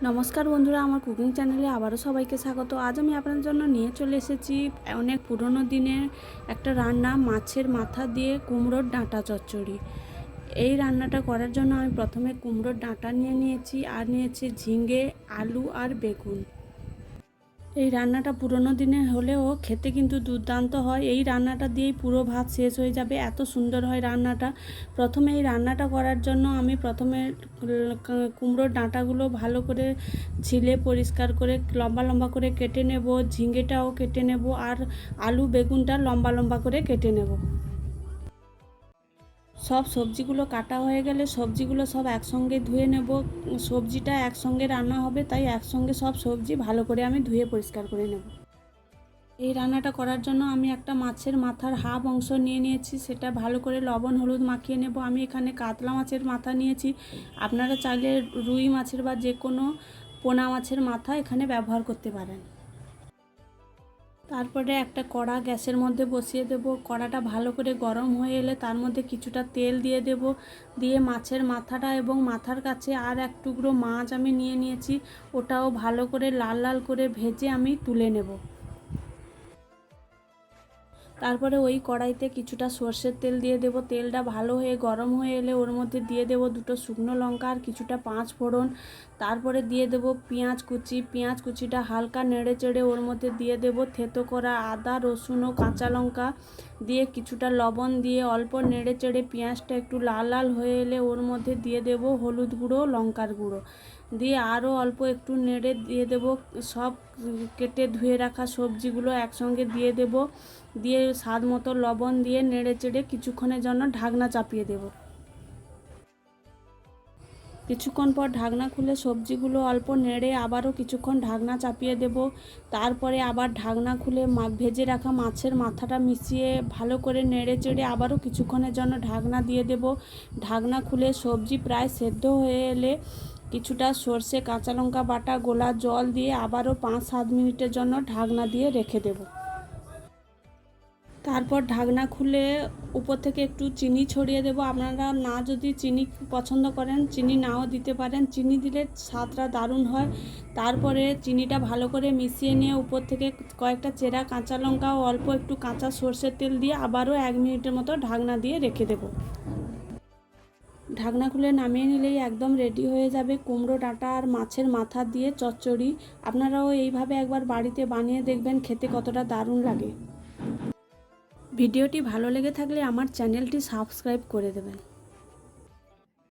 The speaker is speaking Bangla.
নমস্কার বন্ধুরা, আমার কুকিং চ্যানেলে আবারও সবাইকে স্বাগত। আজ আমি আপনাদের জন্য নিয়ে চলে এসেছি অনেক পুরনো দিনের একটা রান্না, মাছের মাথা দিয়ে কুমড়োর ডাঁটা চচ্চড়ি। এই রান্নাটা করার জন্য আমি প্রথমে কুমড়োর ডাঁটা নিয়ে নিয়েছি, আর নিয়েছি ঝিঙে, আলু আর বেগুন। এই রান্নাটা পুরনো দিনের হলেও খেতে কিন্তু দুর্দান্ত হয়। এই রান্নাটা দিয়েই পুরো ভাত শেষ হয়ে যাবে, এত সুন্দর হয় রান্নাটা। প্রথমে এই রান্নাটা করার জন্য আমি কুমড়োর ডাঁটাগুলো ভালো করে ছিলে পরিষ্কার করে লম্বা লম্বা করে কেটে নেব, ঝিঙেটাও কেটে নেব, আর আলু বেগুনটা লম্বা লম্বা করে কেটে নেব। সব সবজিগুলো কাটা হয়ে গেলে সবজিগুলো সব একসঙ্গে ধুয়ে নেব। সবজিটা একসঙ্গে রান্না হবে, তাই একসঙ্গে সব সবজি ভালো করে আমি ধুয়ে পরিষ্কার করে নেব। এই রান্নাটা করার জন্য আমি একটা মাছের মাথার হাফ অংশ নিয়ে নিয়েছি, সেটা ভালো করে লবণ হলুদ মাখিয়ে নেব। আমি এখানে কাতলা মাছের মাথা নিয়েছি, আপনারা চাইলে রুই মাছের বা যে কোনো পোনা মাছের মাথা এখানে ব্যবহার করতে পারেন। তারপরে একটা কড়া গ্যাসের মধ্যে বসিয়ে দেব। কড়াটা ভালো করে গরম হয়ে এলে তার মধ্যে কিছুটা তেল দিয়ে দেব। দিয়ে মাছের মাথাটা এবং মাথার কাছে আর এক টুকরো মাছ আমি নিয়ে নিয়েছি, ওটাও ভালো করে লাল লাল করে ভেজে আমি তুলে নেব। তারপরে ওই কড়াইতে কিছুটা সর্ষের তেল দিয়ে দেব। তেলটা ভালো হয়ে গরম হয়ে এলে ওর মধ্যে দিয়ে দেব দুটো শুকনো লঙ্কা আর কিছুটা পাঁচ ফোড়ন। তারপরে দিয়ে দেব পেঁয়াজ কুচি। পেঁয়াজ কুচিটা হালকা নেড়ে চেড়ে ওর মধ্যে দিয়ে দেব থেতো করা আদা রসুন ও কাঁচা লঙ্কা। দিয়ে কিছুটা লবণ দিয়ে অল্প নেড়ে চেড়ে পেঁয়াজটা একটু লাল লাল হয়ে এলে ওর মধ্যে দিয়ে দেব হলুদ গুঁড়ো লঙ্কার গুঁড়ো। দিয়ে আরও অল্প একটু নেড়ে দিয়ে দেব সব কেটে ধুয়ে রাখা সবজিগুলো একসঙ্গে দিয়ে দেব। দিয়ে স্বাদ মতো লবণ দিয়ে নেড়ে চেড়ে কিছুক্ষণের জন্য ঢাকনা চাপিয়ে দেব। কিছুক্ষণ পর ঢাকনা খুলে সবজিগুলো অল্প নেড়ে আবারও কিছুক্ষণ ঢাকনা চাপিয়ে দেব। তারপরে আবার ঢাকনা খুলে ভেজে রাখা মাছের মাথাটা মিশিয়ে ভালো করে নেড়ে চেড়ে আবারও কিছুক্ষণের জন্য ঢাকনা দিয়ে দেব। ঢাকনা খুলে সবজি প্রায় সেদ্ধ হয়ে এলে কিছুটা সর্ষে কাঁচা লঙ্কা বাটা গোলা জল দিয়ে আবারও 5-7 মিনিটের জন্য ঢাকনা দিয়ে রেখে দেব। তারপর ঢাকনা খুলে উপর থেকে একটু চিনি ছড়িয়ে দেব। আপনারা না যদি চিনি পছন্দ করেন চিনি নাও দিতে পারেন, চিনি দিলে স্বাদটা দারুণ হয়। তারপরে চিনিটা ভালো করে মিশিয়ে নিয়ে উপর থেকে কয়েকটা চেরা কাঁচা লঙ্কা ও অল্প একটু কাঁচা সর্ষের তেল দিয়ে আবারও 1 মিনিটের মতো ঢাকনা দিয়ে রেখে দেব। ঢাকনা খুলে নামিয়ে নিলেই একদম রেডি হয়ে যাবে কুমড়ো ডাঁটা আর মাছের মাথা দিয়ে চচ্চড়ি। আপনারাও এইভাবে একবার বাড়িতে বানিয়ে দেখবেন, খেতে কতটা দারুণ লাগে। ভিডিওটি ভালো লেগে থাকলে আমার চ্যানেলটি সাবস্ক্রাইব করে দেবেন।